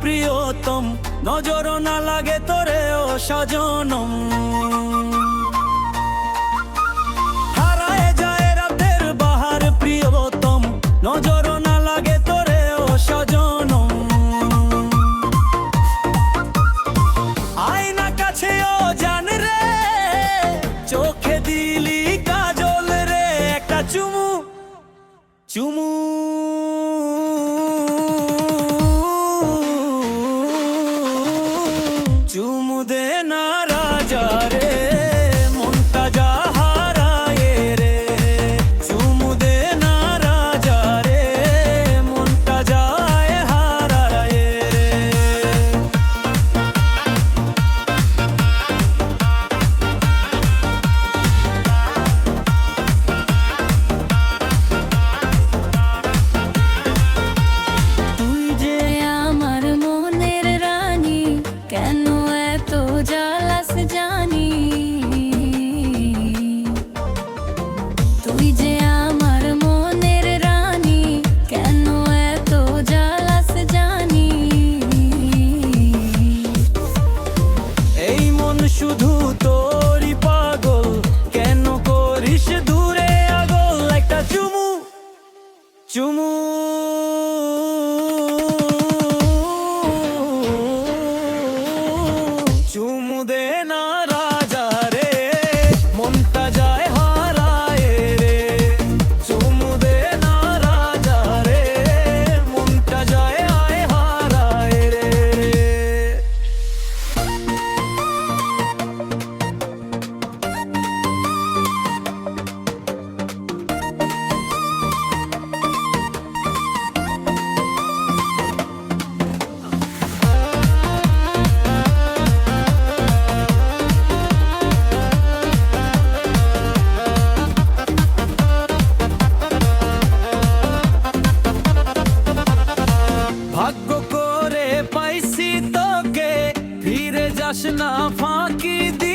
প্রিয়তম, নজর না লাগে তোরে ও সজনম। হারায় যায় রাতের বাহার প্রিয়তম, নজর না লাগে তোরে ও সজনম। আয়না কাছে ও জান রে, চোখে দিলি কাজল রে, একটা চুমু চুমু চুমু দে না রাজা রে, মনটা যা হারায় রে। চুমু দে না রাজা রে, মনটা যায় হারায় রে। তুই যে আমার মনের রানী, কেন এত জ্বালাস জানি। তুই যে আমার মনের রানী, কেন এত জ্বালাস জানি। এই মন শুধু তোরই পাগল, কেন করিস দূরে আগল। একটা চুমু চুমু চুমু দে না রাজা রে, মনটা যায় হারায় রে। চুমু দে না রাজা রে, মনটা যায় হারায় রে। ভাগ্য করে পাইছি তোকে, ফিরে যাস না ফাঁকি দি।